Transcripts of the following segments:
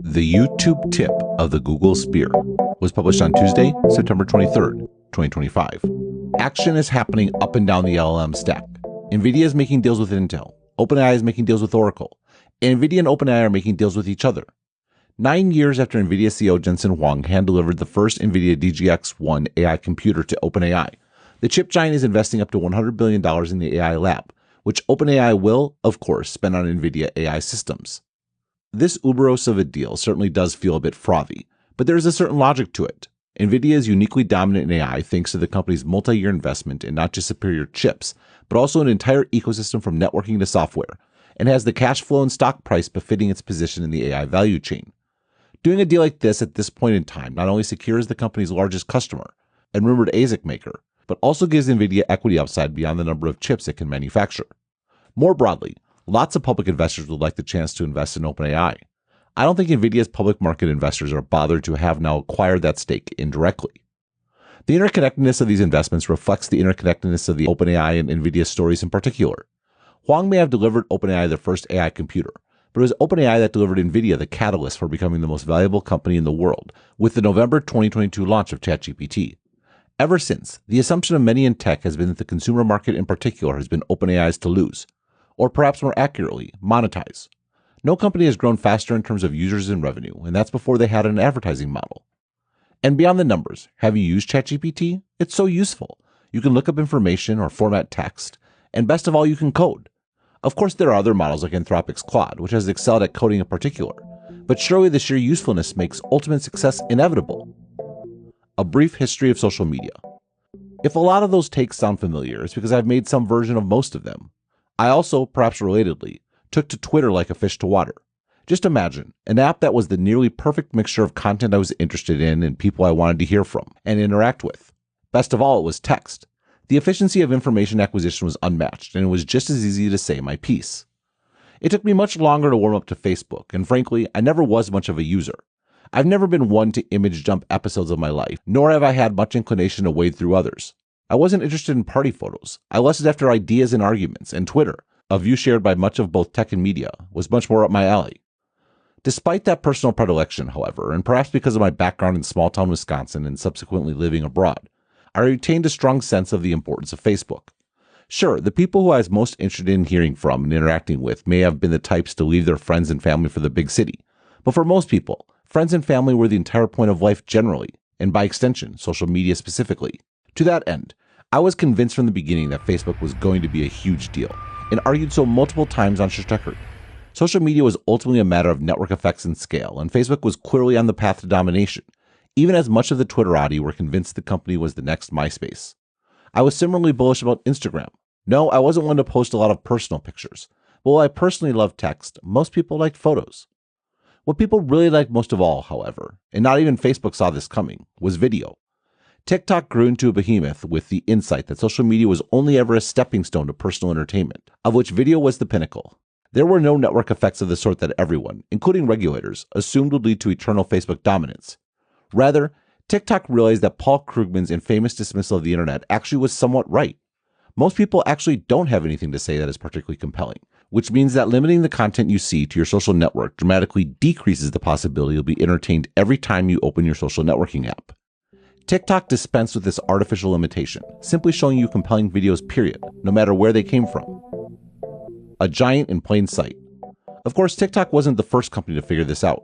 The YouTube tip of the Google Spear was published on Tuesday, September 23rd, 2025. Action is happening up and down the LLM stack. Nvidia is making deals with Intel. OpenAI is making deals with Oracle. Nvidia and OpenAI are making deals with each other. 9 years after Nvidia CEO Jensen Huang hand-delivered the first Nvidia DGX-1 AI computer to OpenAI, the chip giant is investing up to $100 billion in the AI lab, which OpenAI will, of course, spend on Nvidia AI systems. This Uberos of a deal certainly does feel a bit frothy, but there is a certain logic to it. Nvidia is uniquely dominant in AI thanks to the company's multi-year investment in not just superior chips, but also an entire ecosystem from networking to software, and has the cash flow and stock price befitting its position in the AI value chain. Doing a deal like this at this point in time not only secures the company's largest customer and rumored ASIC maker, but also gives Nvidia equity upside beyond the number of chips it can manufacture. More broadly, lots of public investors would like the chance to invest in OpenAI. I don't think Nvidia's public market investors are bothered to have now acquired that stake indirectly. The interconnectedness of these investments reflects the interconnectedness of the OpenAI and Nvidia stories in particular. Huang may have delivered OpenAI their first AI computer, but it was OpenAI that delivered Nvidia the catalyst for becoming the most valuable company in the world with the November 2022 launch of ChatGPT. Ever since, the assumption of many in tech has been that the consumer market in particular has been OpenAI's to lose, or perhaps more accurately, monetize. No company has grown faster in terms of users and revenue, and that's before they had an advertising model. And beyond the numbers, have you used ChatGPT? It's so useful. You can look up information or format text, and best of all, you can code. Of course, there are other models like Anthropic's Claude, which has excelled at coding in particular, but surely the sheer usefulness makes ultimate success inevitable. A brief history of social media. If a lot of those takes sound familiar, it's because I've made some version of most of them. I also, perhaps relatedly, took to Twitter like a fish to water. Just imagine, an app that was the nearly perfect mixture of content I was interested in and people I wanted to hear from and interact with. Best of all, it was text. The efficiency of information acquisition was unmatched, and it was just as easy to say my piece. It took me much longer to warm up to Facebook, and frankly, I never was much of a user. I've never been one to image dump episodes of my life, nor have I had much inclination to wade through others. I wasn't interested in party photos. I lusted after ideas and arguments, and Twitter, a view shared by much of both tech and media, was much more up my alley. Despite that personal predilection, however, and perhaps because of my background in small-town Wisconsin and subsequently living abroad, I retained a strong sense of the importance of Facebook. Sure, the people who I was most interested in hearing from and interacting with may have been the types to leave their friends and family for the big city, but for most people, friends and family were the entire point of life generally, and by extension, social media specifically. To that end, I was convinced from the beginning that Facebook was going to be a huge deal, and argued so multiple times on Stratechery. Social media was ultimately a matter of network effects and scale, and Facebook was clearly on the path to domination, even as much of the Twitterati were convinced the company was the next MySpace. I was similarly bullish about Instagram. No, I wasn't one to post a lot of personal pictures, but while I personally love text, most people liked photos. What people really liked most of all, however, and not even Facebook saw this coming, was video. TikTok grew into a behemoth with the insight that social media was only ever a stepping stone to personal entertainment, of which video was the pinnacle. There were no network effects of the sort that everyone, including regulators, assumed would lead to eternal Facebook dominance. Rather, TikTok realized that Paul Krugman's infamous dismissal of the internet actually was somewhat right. Most people actually don't have anything to say that is particularly compelling, which means that limiting the content you see to your social network dramatically decreases the possibility you'll be entertained every time you open your social networking app. TikTok dispensed with this artificial limitation, simply showing you compelling videos period, no matter where they came from. A giant in plain sight. Of course, TikTok wasn't the first company to figure this out.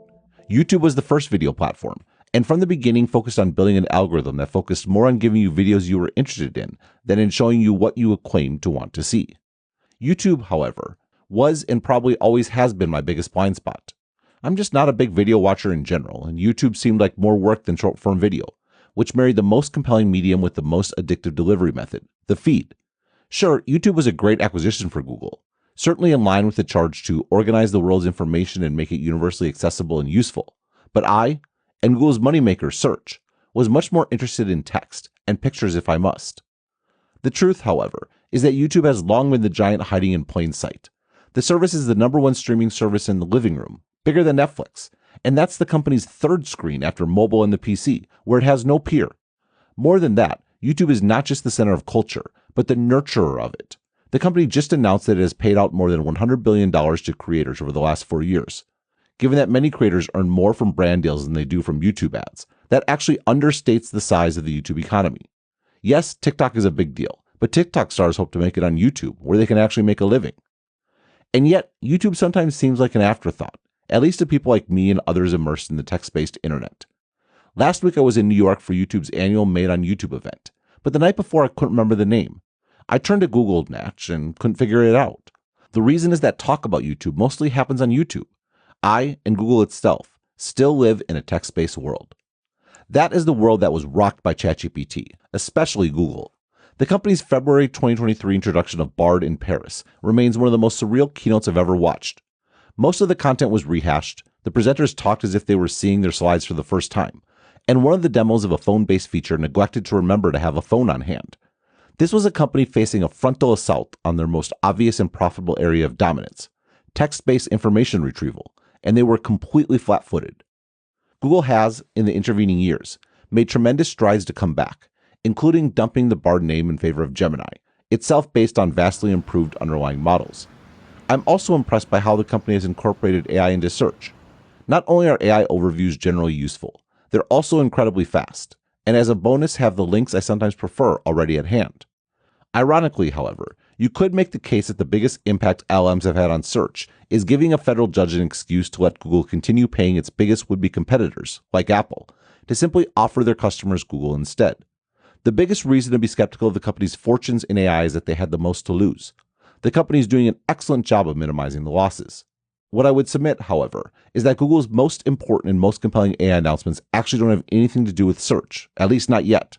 YouTube was the first video platform, and from the beginning focused on building an algorithm that focused more on giving you videos you were interested in than in showing you what you claimed to want to see. YouTube, however, was and probably always has been my biggest blind spot. I'm just not a big video watcher in general, and YouTube seemed like more work than short-form video, which married the most compelling medium with the most addictive delivery method, the feed. Sure, YouTube was a great acquisition for Google, certainly in line with the charge to organize the world's information and make it universally accessible and useful. But I, and Google's moneymaker, search, was much more interested in text, and pictures if I must. The truth, however, is that YouTube has long been the giant hiding in plain sight. The service is the #1 streaming service in the living room, bigger than Netflix, and that's the company's third screen after mobile and the PC, where it has no peer. More than that, YouTube is not just the center of culture, but the nurturer of it. The company just announced that it has paid out more than $100 billion to creators over the last 4 years. given that many creators earn more from brand deals than they do from YouTube ads. That actually understates the size of the YouTube economy. Yes, TikTok is a big deal, but TikTok stars hope to make it on YouTube, where they can actually make a living. And yet, YouTube sometimes seems like an afterthought, at least to people like me and others immersed in the text-based internet. Last week I was in New York for YouTube's annual Made on YouTube event, but the night before I couldn't remember the name. I turned to Google Match and couldn't figure it out. The reason is that talk about YouTube mostly happens on YouTube. I, and Google itself, still live in a text-based world. That is the world that was rocked by ChatGPT, especially Google. The company's February 2023 introduction of Bard in Paris remains one of the most surreal keynotes I've ever watched. Most of the content was rehashed, the presenters talked as if they were seeing their slides for the first time, and one of the demos of a phone-based feature neglected to remember to have a phone on hand. This was a company facing a frontal assault on their most obvious and profitable area of dominance, text-based information retrieval, and they were completely flat-footed. Google has, in the intervening years, made tremendous strides to come back, including dumping the Bard name in favor of Gemini, itself based on vastly improved underlying models. I'm also impressed by how the company has incorporated AI into search. Not only are AI overviews generally useful, they're also incredibly fast, and as a bonus have the links I sometimes prefer already at hand. Ironically, however, you could make the case that the biggest impact LLMs have had on search is giving a federal judge an excuse to let Google continue paying its biggest would-be competitors, like Apple, to simply offer their customers Google instead. The biggest reason to be skeptical of the company's fortunes in AI is that they had the most to lose. The company is doing an excellent job of minimizing the losses. What I would submit, however, is that Google's most important and most compelling AI announcements actually don't have anything to do with search, at least not yet.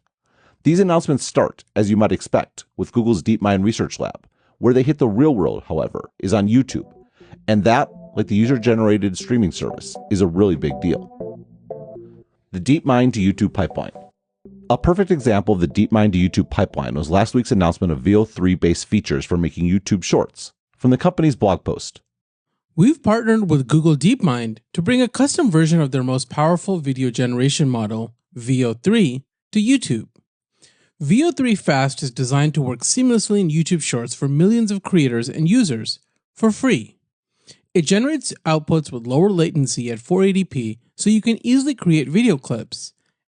These announcements start, as you might expect, with Google's DeepMind research lab. Where they hit the real world, however, is on YouTube. And that, like the user-generated streaming service, is a really big deal. The DeepMind to YouTube pipeline. A perfect example of the DeepMind to YouTube pipeline was last week's announcement of VO3-based features for making YouTube Shorts, from the company's blog post. We've partnered with Google DeepMind to bring a custom version of their most powerful video generation model, VO3, to YouTube. VO3 Fast is designed to work seamlessly in YouTube Shorts for millions of creators and users, for free. It generates outputs with lower latency at 480p so you can easily create video clips,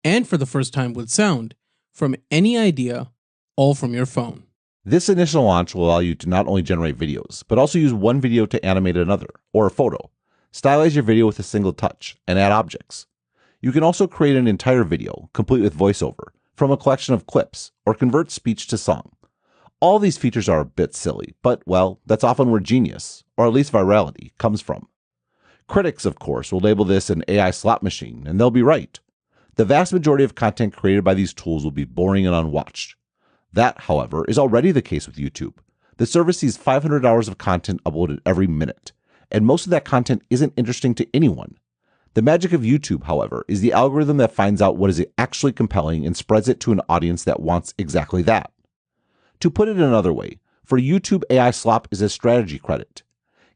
and for the first time with sound, from any idea, all from your phone. This initial launch will allow you to not only generate videos, but also use one video to animate another, or a photo, stylize your video with a single touch, and add objects. You can also create an entire video, complete with voiceover, from a collection of clips, or convert speech to song. All these features are a bit silly, but, well, that's often where genius, or at least virality, comes from. Critics, of course, will label this an AI slot machine, and they'll be right. The vast majority of content created by these tools will be boring and unwatched. That, however, is already the case with YouTube. The service sees 500 hours of content uploaded every minute, and most of that content isn't interesting to anyone. The magic of YouTube, however, is the algorithm that finds out what is actually compelling and spreads it to an audience that wants exactly that. To put it another way, for YouTube, AI slop is a strategy credit.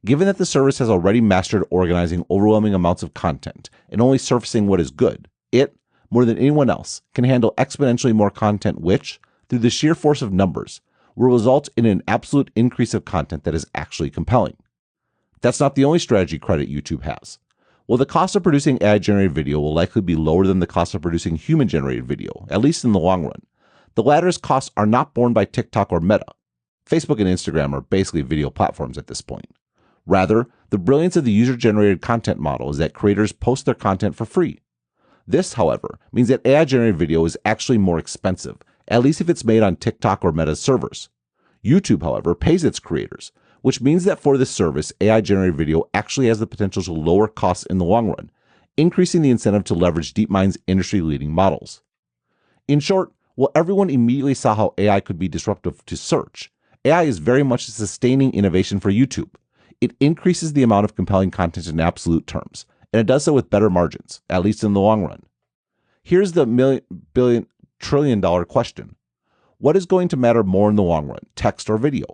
Given that the service has already mastered organizing overwhelming amounts of content and only surfacing what is good, it, more than anyone else, can handle exponentially more content which, through the sheer force of numbers, will result in an absolute increase of content that is actually compelling. That's not the only strategy credit YouTube has. While the cost of producing AI-generated video will likely be lower than the cost of producing human-generated video, at least in the long run, the latter's costs are not borne by TikTok or Meta. Facebook and Instagram are basically video platforms at this point. Rather, the brilliance of the user-generated content model is that creators post their content for free. This, however, means that AI-generated video is actually more expensive, at least if it's made on TikTok or Meta's servers. YouTube, however, pays its creators, which means that for this service, AI-generated video actually has the potential to lower costs in the long run, increasing the incentive to leverage DeepMind's industry-leading models. In short, while everyone immediately saw how AI could be disruptive to search, AI is very much a sustaining innovation for YouTube. It increases the amount of compelling content in absolute terms, and it does so with better margins, at least in the long run. Here's the $1,000,000,000,000,000 question. What is going to matter more in the long run, text or video?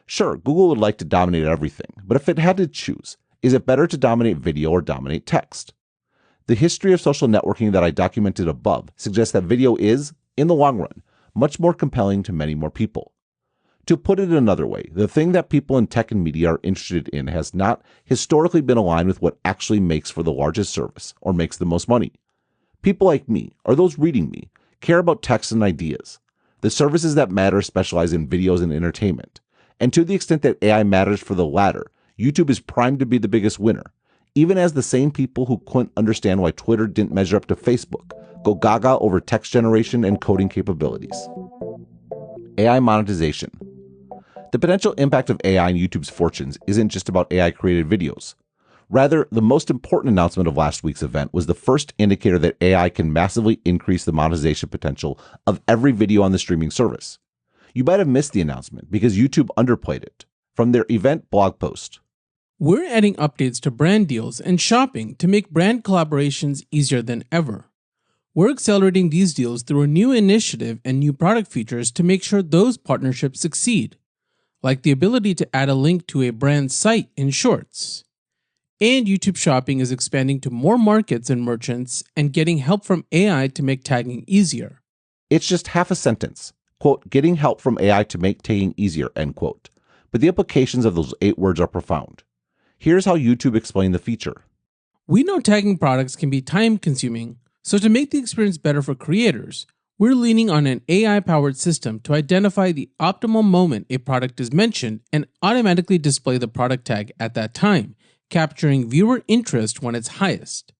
Sure, Google would like to dominate everything, but if it had to choose, is it better to dominate video or dominate text? The history of social networking that I documented above suggests that video is, in the long run, much more compelling to many more people. To put it another way, the thing that people in tech and media are interested in has not historically been aligned with what actually makes for the largest service or makes the most money. People like me, or those reading me, care about text and ideas. The services that matter specialize in videos and entertainment. And to the extent that AI matters for the latter, YouTube is primed to be the biggest winner, even as the same people who couldn't understand why Twitter didn't measure up to Facebook go gaga over text generation and coding capabilities. AI monetization. The potential impact of AI on YouTube's fortunes isn't just about AI-created videos. Rather, the most important announcement of last week's event was the first indicator that AI can massively increase the monetization potential of every video on the streaming service. You might have missed the announcement because YouTube underplayed it. From their event blog post. We're adding updates to brand deals and shopping to make brand collaborations easier than ever. We're accelerating these deals through a new initiative and new product features to make sure those partnerships succeed, like the ability to add a link to a brand site in Shorts. And YouTube Shopping is expanding to more markets and merchants and getting help from AI to make tagging easier. It's just half a sentence. Quote, getting help from AI to make tagging easier, end quote. But the implications of those 8 words are profound. Here's how YouTube explained the feature. We know tagging products can be time-consuming, so to make the experience better for creators, we're leaning on an AI-powered system to identify the optimal moment a product is mentioned and automatically display the product tag at that time, capturing viewer interest when it's highest.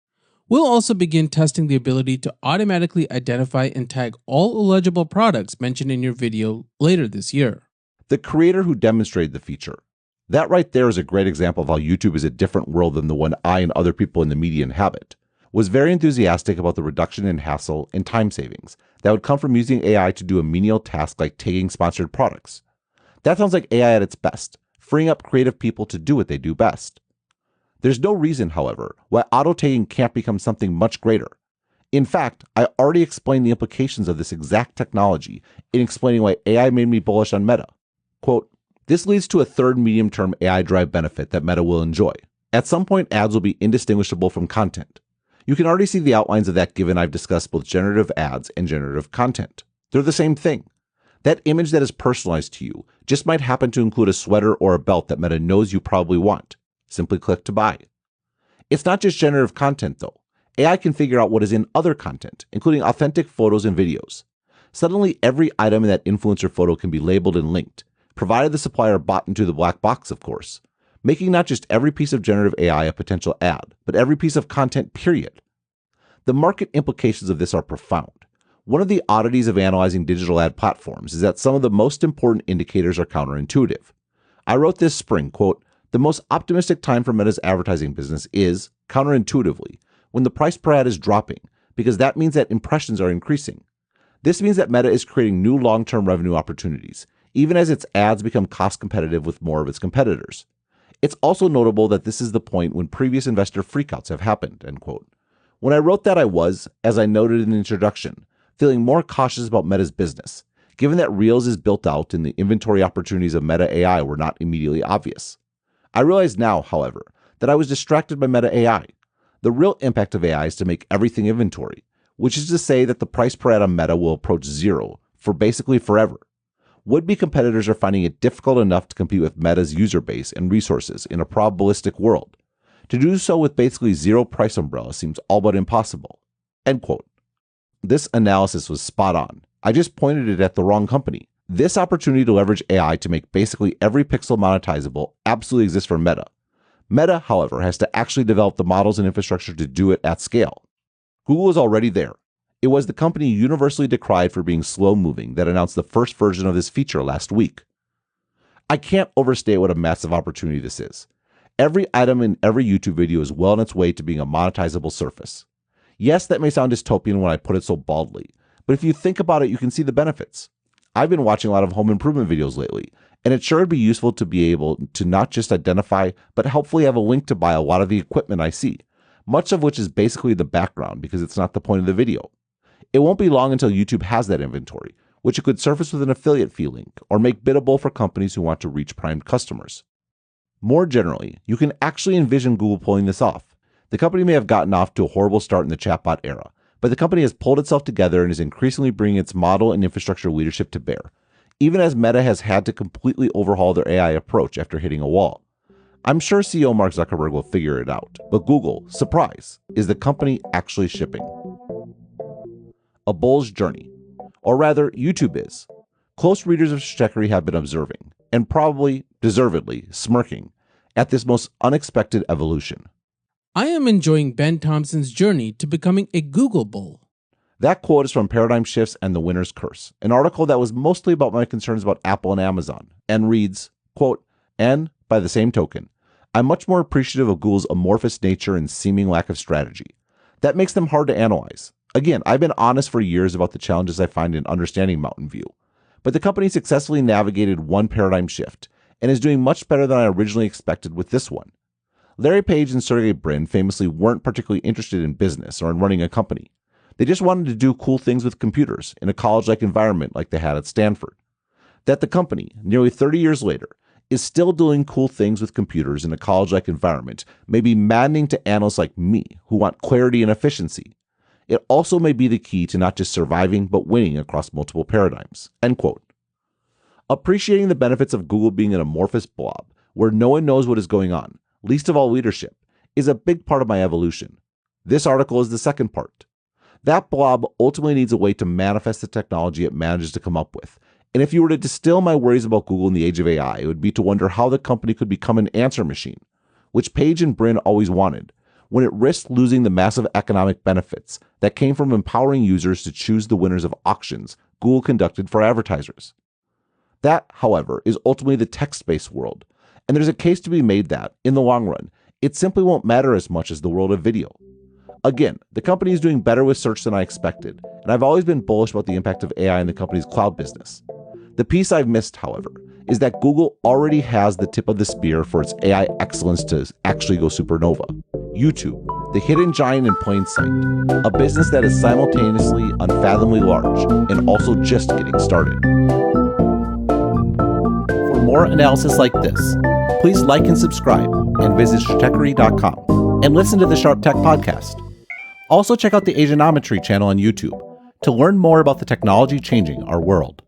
We'll also begin testing the ability to automatically identify and tag all eligible products mentioned in your video later this year. The creator who demonstrated the feature. That right there is a great example of how YouTube is a different world than the one I and other people in the media inhabit. Was very enthusiastic about the reduction in hassle and time savings that would come from using AI to do a menial task like tagging sponsored products. That sounds like AI at its best, freeing up creative people to do what they do best. There's no reason, however, why auto-tagging can't become something much greater. In fact, I already explained the implications of this exact technology in explaining why AI made me bullish on Meta. Quote, this leads to a third medium-term AI-drive benefit that Meta will enjoy. At some point, ads will be indistinguishable from content. You can already see the outlines of that given I've discussed both generative ads and generative content. They're the same thing. That image that is personalized to you just might happen to include a sweater or a belt that Meta knows you probably want. Simply click to buy. It's not just generative content though. AI can figure out what is in other content, including authentic photos and videos. Suddenly, every item in that influencer photo can be labeled and linked, provided the supplier bought into the black box, of course, making not just every piece of generative AI a potential ad, but every piece of content, period. The market implications of this are profound. One of the oddities of analyzing digital ad platforms is that some of the most important indicators are counterintuitive. I wrote this spring, quote, the most optimistic time for Meta's advertising business is, counterintuitively, when the price per ad is dropping, because that means that impressions are increasing. This means that Meta is creating new long-term revenue opportunities, even as its ads become cost competitive with more of its competitors. It's also notable that this is the point when previous investor freakouts have happened, end quote. When I wrote that I was, as I noted in the introduction, feeling more cautious about Meta's business, given that Reels is built out and the inventory opportunities of Meta AI were not immediately obvious. I realize now, however, that I was distracted by Meta AI. The real impact of AI is to make everything inventory, which is to say that the price per ad on Meta will approach zero for basically forever. Would-be competitors are finding it difficult enough to compete with Meta's user base and resources in a probabilistic world. To do so with basically zero price umbrella seems all but impossible. End quote. This analysis was spot on. I just pointed it at the wrong company. This opportunity to leverage AI to make basically every pixel monetizable absolutely exists for Meta. Meta, however, has to actually develop the models and infrastructure to do it at scale. Google is already there. It was the company universally decried for being slow-moving that announced the first version of this feature last week. I can't overstate what a massive opportunity this is. Every item in every YouTube video is well on its way to being a monetizable surface. Yes, that may sound dystopian when I put it so baldly, but if you think about it, you can see the benefits. I've been watching a lot of home improvement videos lately, and it sure would be useful to be able to not just identify, but helpfully have a link to buy a lot of the equipment I see, much of which is basically the background because it's not the point of the video. It won't be long until YouTube has that inventory, which it could surface with an affiliate fee link or make biddable for companies who want to reach primed customers. More generally, you can actually envision Google pulling this off. The company may have gotten off to a horrible start in the chatbot era, but the company has pulled itself together and is increasingly bringing its model and infrastructure leadership to bear, even as Meta has had to completely overhaul their AI approach after hitting a wall. I'm sure CEO Mark Zuckerberg will figure it out, but Google, surprise, is the company actually shipping. A bull's journey. Or rather, YouTube is. Close readers of Stratechery have been observing, and probably, deservedly, smirking, at this most unexpected evolution. I am enjoying Ben Thompson's journey to becoming a Google bull. That quote is from Paradigm Shifts and the Winner's Curse, an article that was mostly about my concerns about Apple and Amazon, and reads, quote, and, by the same token, I'm much more appreciative of Google's amorphous nature and seeming lack of strategy. That makes them hard to analyze. Again, I've been honest for years about the challenges I find in understanding Mountain View, but the company successfully navigated one paradigm shift and is doing much better than I originally expected with this one. Larry Page and Sergey Brin famously weren't particularly interested in business or in running a company. They just wanted to do cool things with computers in a college-like environment like they had at Stanford. That the company, nearly 30 years later, is still doing cool things with computers in a college-like environment may be maddening to analysts like me who want clarity and efficiency. It also may be the key to not just surviving, but winning across multiple paradigms. End quote. Appreciating the benefits of Google being an amorphous blob, where no one knows what is going on, least of all leadership, is a big part of my evolution. This article is the second part. That blob ultimately needs a way to manifest the technology it manages to come up with. And if you were to distill my worries about Google in the age of AI, it would be to wonder how the company could become an answer machine, which Page and Brin always wanted, when it risked losing the massive economic benefits that came from empowering users to choose the winners of auctions Google conducted for advertisers. That, however, is ultimately the text-based world, and there's a case to be made that, in the long run, it simply won't matter as much as the world of video. Again, the company is doing better with search than I expected, and I've always been bullish about the impact of AI in the company's cloud business. The piece I've missed, however, is that Google already has the tip of the spear for its AI excellence to actually go supernova. YouTube, the hidden giant in plain sight, a business that is simultaneously unfathomably large and also just getting started. For more analysis like this, please like and subscribe and visit Stratechery.com and listen to the Sharp Tech Podcast. Also check out the Asianometry channel on YouTube to learn more about the technology changing our world.